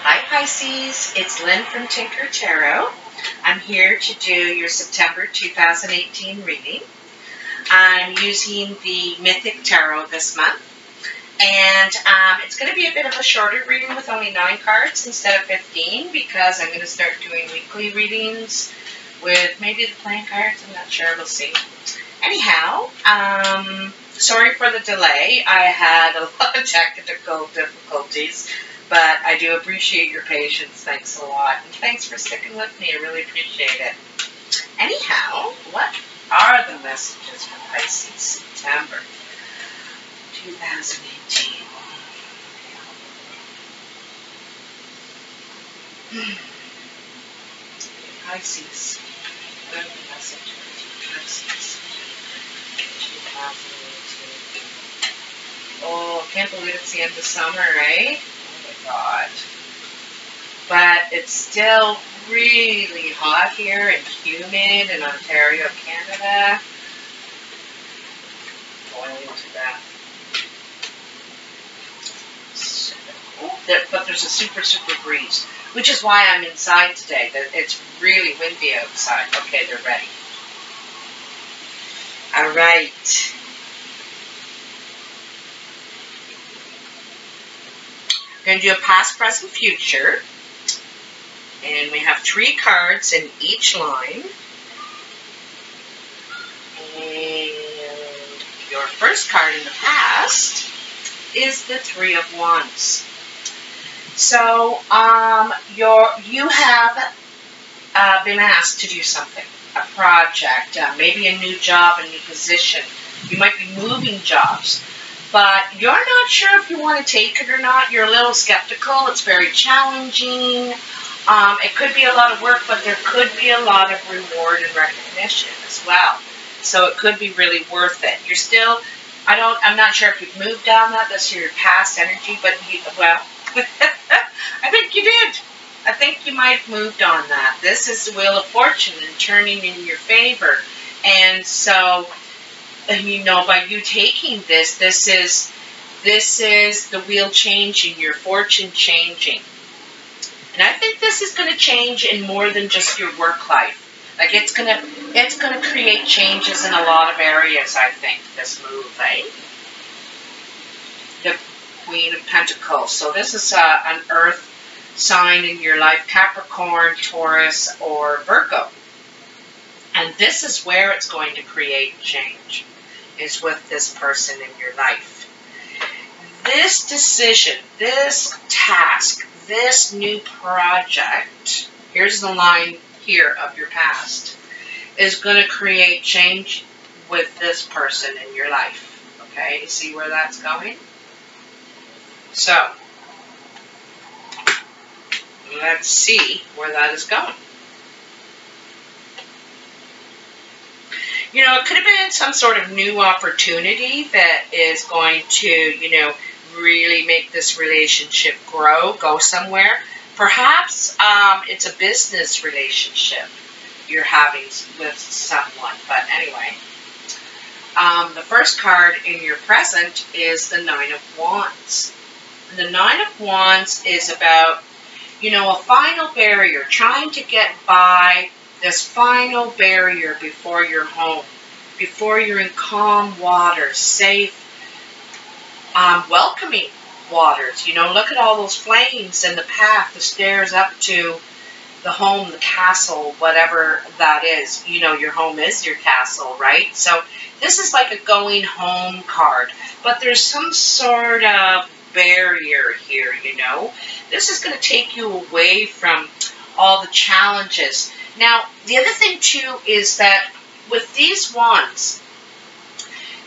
Hi Pisces, it's Lynn from Tinker Tarot. I'm here to do your September 2018 reading. I'm using the Mythic Tarot this month. And it's going to be a bit of a shorter reading with only 9 cards instead of 15 because I'm going to start doing weekly readings with maybe the playing cards. I'm not sure. We'll see. Anyhow, sorry for the delay. I had a lot of technical difficulties. But I do appreciate your patience. Thanks a lot. And thanks for sticking with me. I really appreciate it. Anyhow, what are the messages for Pisces September 2018? Pisces. What are the messages for Pisces 2018? Oh, I can't believe it's the end of summer, right? God. But it's still really hot here and humid in Ontario, Canada. Going into that. So, but there's a super breeze, which is why I'm inside today. It's really windy outside. Okay, they're ready. All right. We're going to do a past, present, future. And we have 3 cards in each line. And your first card in the past is the 3 of Wands. So you have been asked to do something, a project, maybe a new job, a new position. You might be moving jobs. But you're not sure if you want to take it or not. You're a little skeptical. It's very challenging. It could be a lot of work, but there could be a lot of reward and recognition as well. So it could be really worth it. You're still, I'm not sure if you've moved down that. That's your past energy, but well, I think you did. I think you might have moved on that. This is the Wheel of Fortune and turning in your favor. And so, you know, by you taking this is the wheel changing, your fortune changing. And I think this is going to change in more than just your work life. Like it's gonna create changes in a lot of areas, I think, this move, eh? The Queen of Pentacles. So this is an earth sign in your life, Capricorn, Taurus, or Virgo. And this is where it's going to create change, is with this person in your life. This decision, this task, this new project, here's the line here of your past, is going to create change with this person in your life. Okay, you see where that's going? So, let's see where that is going. You know, it could have been some sort of new opportunity that is going to, you know, really make this relationship grow, go somewhere. Perhaps it's a business relationship you're having with someone. But anyway, the first card in your present is the 9 of Wands. And the 9 of Wands is about, you know, a final barrier, trying to get by this final barrier before you're home, before you're in calm waters, safe, welcoming waters. You know, look at all those flames and the path, the stairs up to the home, the castle, whatever that is. You know, your home is your castle, right? So this is like a going home card, but there's some sort of barrier here, you know. This is going to take you away from all the challenges. Now, the other thing, too, is that with these wands,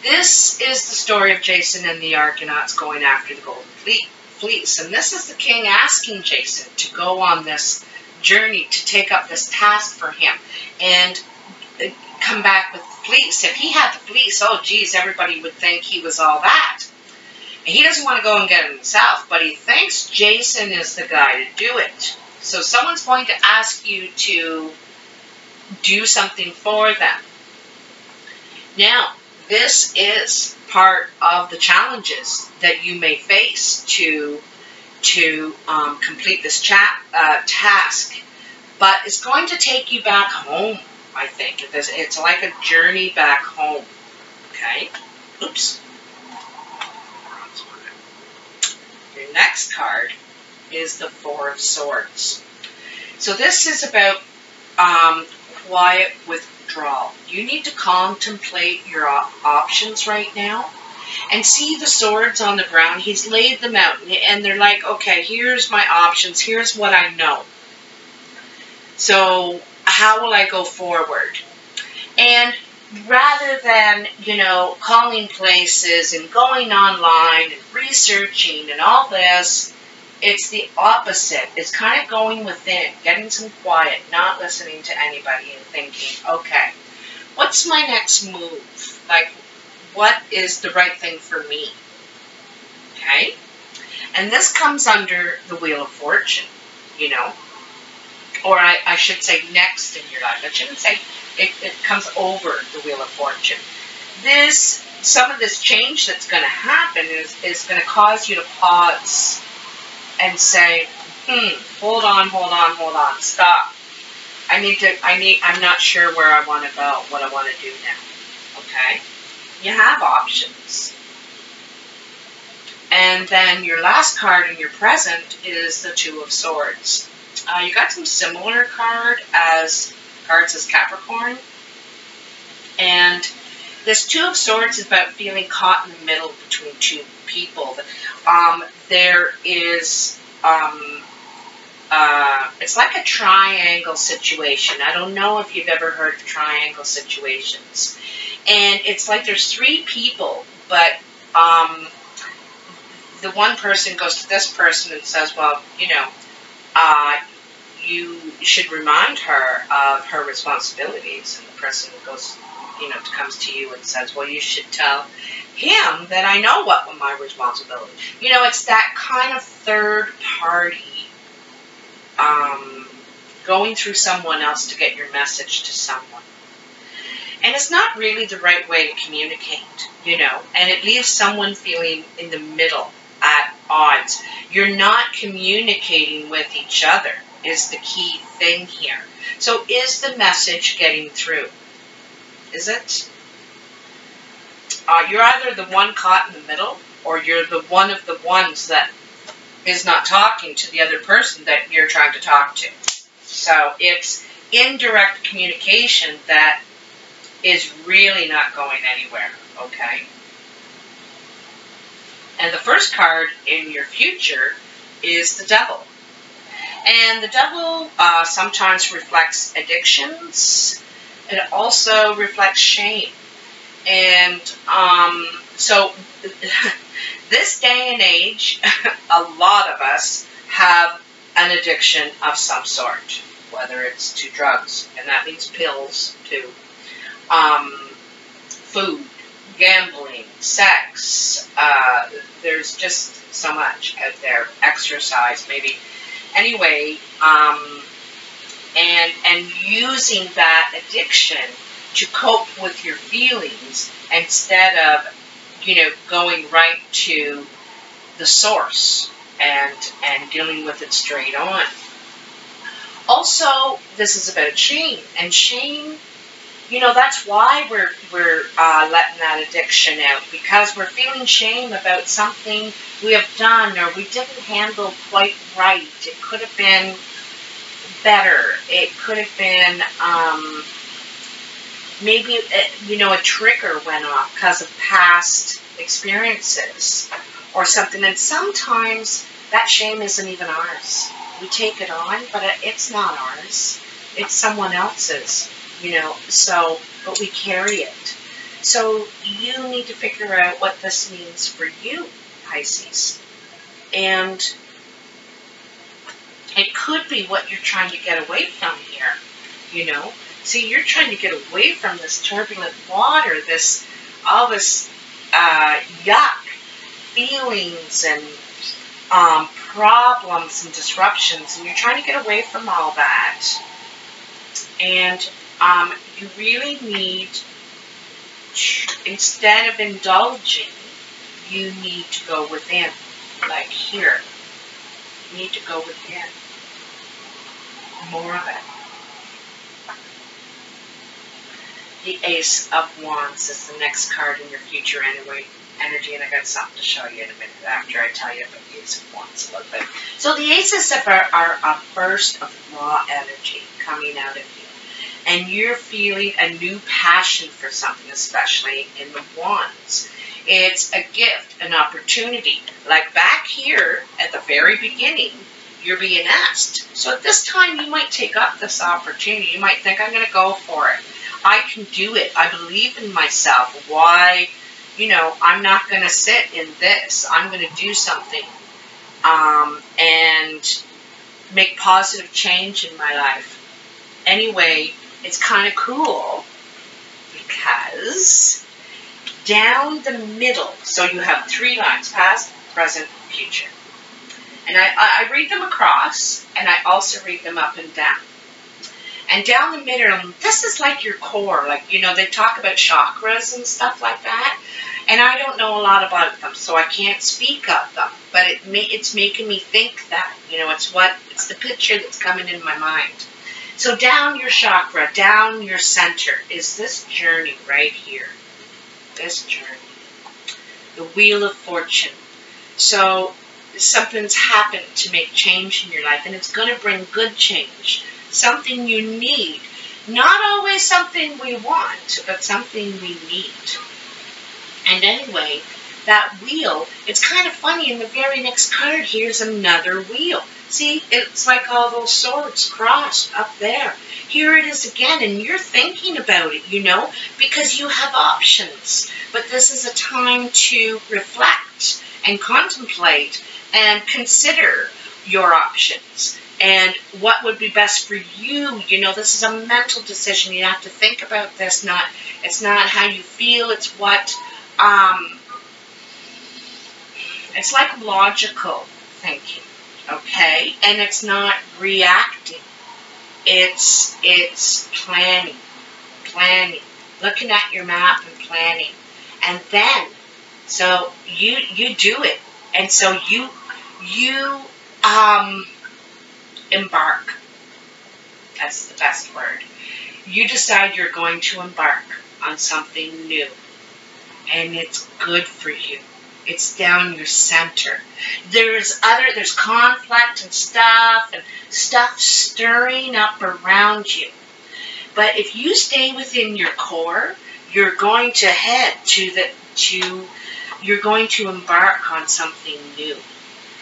this is the story of Jason and the Argonauts going after the golden fleece. And this is the king asking Jason to go on this journey, to take up this task for him and come back with the fleece. If he had the fleece, oh, geez, everybody would think he was all that. And he doesn't want to go and get it himself, but he thinks Jason is the guy to do it. So someone's going to ask you to do something for them. Now, this is part of the challenges that you may face to to complete this task, but it's going to take you back home, I think. It's like a journey back home, okay? Oops. Your next card is the Four of Swords. So this is about quiet withdrawal. You need to contemplate your options right now and see the swords on the ground. He's laid them out, and they're like, okay, here's my options. Here's what I know. So how will I go forward? And rather than, you know, calling places and going online and researching and all this, it's the opposite. It's kind of going within, getting some quiet, not listening to anybody and thinking, okay, what's my next move? Like, what is the right thing for me? Okay? And this comes under the Wheel of Fortune, you know. Or I should say next in your life. I shouldn't say it comes over the Wheel of Fortune. Some of this change that's going to happen is going to cause you to pause and say, hold on, stop. I'm not sure where I want to go, what I want to do now. Okay? You have options. And then your last card in your present is the Two of Swords. You got some similar cards as Capricorn. And this Two of Swords is about feeling caught in the middle between two people. There is, it's like a triangle situation. I don't know if you've ever heard of triangle situations. And it's like there's three people, but the one person goes to this person and says, well, you know, you should remind her of her responsibilities. And the person goes, you know, comes to you and says, well, you should tell him that I know what were my responsibilities. You know, it's that kind of third party going through someone else to get your message to someone. And it's not really the right way to communicate, you know, and it leaves someone feeling in the middle, at odds. You're not communicating with each other is the key thing here. So is the message getting through? Is it? You're either the one caught in the middle, or you're the one of the ones that is not talking to the other person that you're trying to talk to. So it's indirect communication that is really not going anywhere, okay? And the first card in your future is the Devil. And the Devil sometimes reflects addictions. It also reflects shame. And so this day and age, a lot of us have an addiction of some sort, whether it's to drugs, and that means pills too, food, gambling, sex, there's just so much out there, exercise maybe. Anyway, and using that addiction to cope with your feelings instead of, you know, going right to the source and dealing with it straight on. Also, this is about shame, and shame, you know, that's why we're letting that addiction out, because we're feeling shame about something we have done or we didn't handle quite right. It could have been better. It could have been, maybe, you know, a trigger went off because of past experiences or something. And sometimes that shame isn't even ours. We take it on, but it's not ours. It's someone else's, you know, so, but we carry it. So you need to figure out what this means for you, Pisces. And it could be what you're trying to get away from here, you know. See, you're trying to get away from this turbulent water, all this yuck feelings and problems and disruptions, and you're trying to get away from all that. And you really need, instead of indulging, you need to go within, like here. You need to go within. More of it. The Ace of Wands is the next card in your future energy, and I got something to show you in a minute after I tell you about the Ace of Wands a little bit. So the Aces are a burst of raw energy coming out of you, and you're feeling a new passion for something, especially in the Wands. It's a gift, an opportunity. Like back here at the very beginning, you're being asked. So at this time, you might take up this opportunity. You might think, I'm going to go for it. I can do it. I believe in myself. Why, I'm not going to sit in this. I'm going to do something and make positive change in my life. Anyway, it's kind of cool because down the middle, so you have 3 lines, past, present, future. And I read them across, and I also read them up and down. And down the middle, this is like your core. Like, they talk about chakras and stuff like that. And I don't know a lot about them, so I can't speak of them. But it's making me think that. It's the picture that's coming in my mind. So down your chakra, down your center, is this journey right here. This journey. The Wheel of Fortune. So something's happened to make change in your life, and it's going to bring good change. Something you need. Not always something we want, but something we need. And anyway, that wheel, it's kind of funny. In the very next card, here's another wheel. See, it's like all those swords crossed up there. Here it is again, and you're thinking about it, because you have options. But this is a time to reflect and contemplate and consider your options. And what would be best for you? This is a mental decision. You have to think about this. It's not how you feel. It's what, it's like logical thinking, okay? And it's not reacting. It's planning, looking at your map and planning. And then, so you do it. And so you embark. That's the best word. You decide you're going to embark on something new. And it's good for you. It's down your center. There's conflict and stuff stirring up around you. But if you stay within your core, you're going to you're going to embark on something new.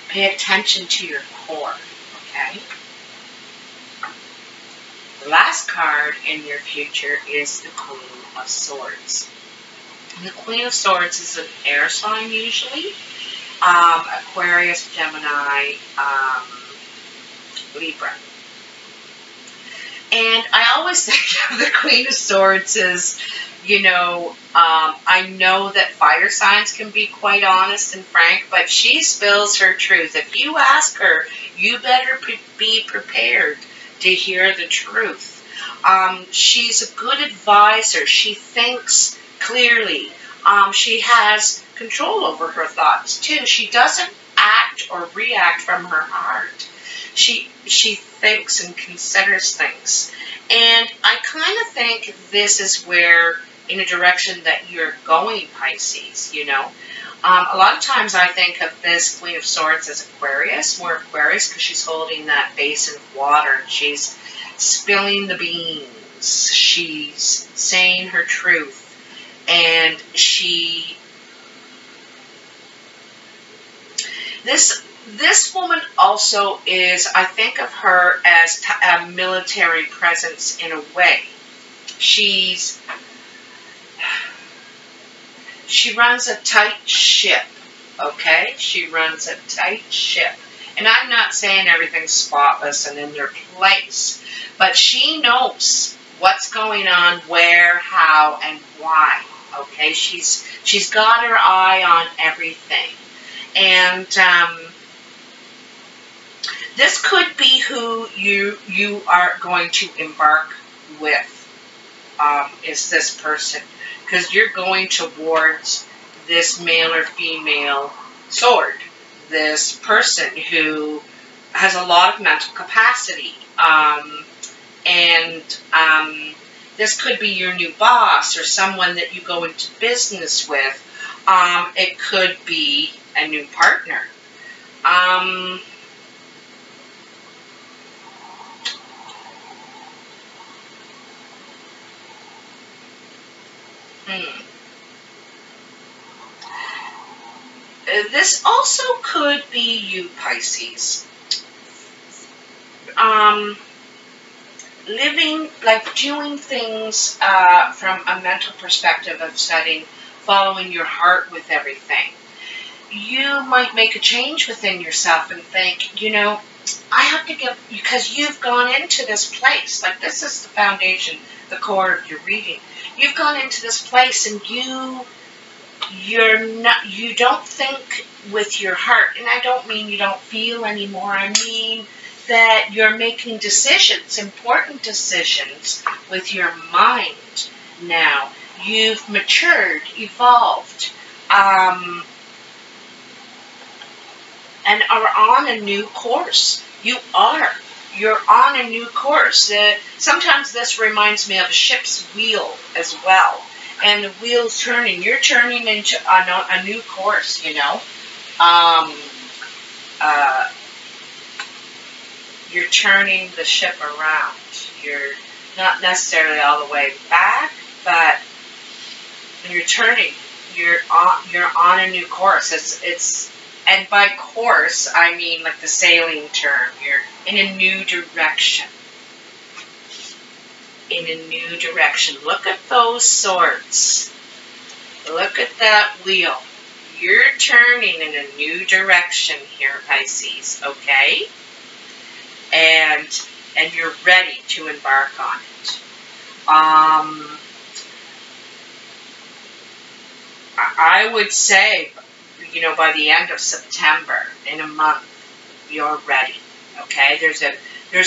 Pay attention to your core, okay? The last card in your future is the Queen of Swords. And the Queen of Swords is an air sign usually. Aquarius, Gemini, Libra. And I always think of the Queen of Swords as, I know that fire signs can be quite honest and frank, but she spills her truth. If you ask her, you better be prepared to hear the truth. She's a good advisor. She thinks clearly. She has control over her thoughts too. She doesn't act or react from her heart. She thinks and considers things. And I kind of think this is where, in a direction that you're going, Pisces, A lot of times I think of this Queen of Swords as Aquarius, more Aquarius, because she's holding that basin of water and she's spilling the beans. She's saying her truth. And this woman also is, I think of her as a military presence in a way. She runs a tight ship, okay? She runs a tight ship. And I'm not saying everything's spotless and in their place, but she knows what's going on, where, how, and why, okay? She's got her eye on everything. And this could be who you are going to embark with, is this person. Because you're going towards this male or female sword. This person who has a lot of mental capacity. This could be your new boss or someone that you go into business with. It could be a new partner. This also could be you, Pisces. Living, like doing things from a mental perspective of setting, following your heart with everything. You might make a change within yourself and think, you know, I have to give, because you've gone into this place, like this is the foundation, the core of your reading. You've gone into this place and you don't think with your heart, and I don't mean you don't feel anymore, I mean that you're making decisions, important decisions with your mind now. You've matured, evolved, and are on a new course. You're on a new course. Sometimes this reminds me of a ship's wheel as well. And the wheel's turning. You're turning into a new course, you know. You're turning the ship around. You're not necessarily all the way back, but you're turning. You're on a new course. And by course, I mean like the sailing term. You're in a new direction. In a new direction. Look at those swords. Look at that wheel. You're turning in a new direction here, Pisces, okay? And you're ready to embark on it. I would say, you know, by the end of September, in a month, you're ready, okay? There's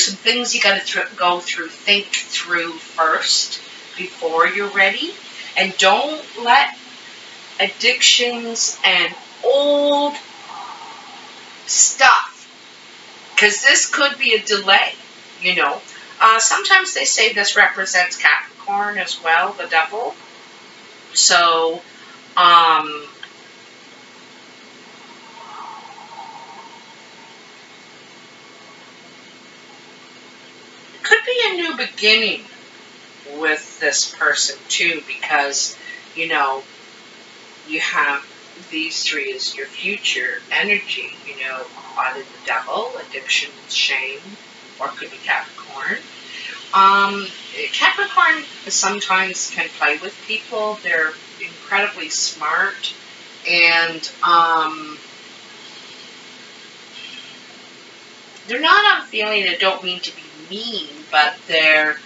some things you got to go through, think through first before you're ready. And don't let addictions and old stuff, because this could be a delay, you know. Sometimes they say this represents Capricorn as well, the devil. So, could be a new beginning with this person too, because, you know, you have these three as your future energy, you know, either the devil, addiction, shame, or it could be Capricorn. Capricorn sometimes can play with people. They're incredibly smart, and they're not unfeeling. I don't mean to be mean, but they're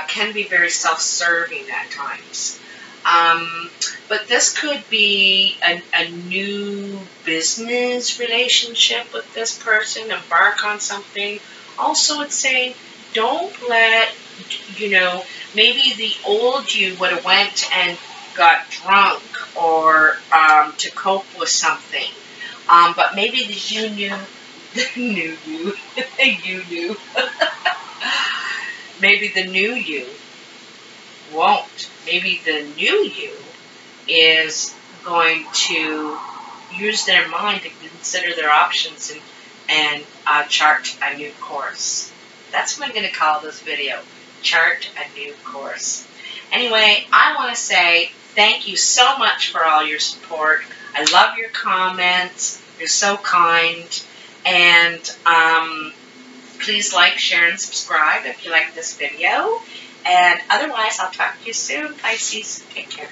can be very self-serving at times. But this could be a new business relationship with this person, embark on something. Also, it's saying, don't let, you know, maybe the old you would have went and got drunk or to cope with something. But maybe maybe the new you won't. Maybe the new you is going to use their mind to consider their options and chart a new course. That's what I'm going to call this video. Chart a new course. Anyway, I want to say thank you so much for all your support. I love your comments. You're so kind. And please like, share, and subscribe if you like this video. And otherwise, I'll talk to you soon, Pisces. Take care.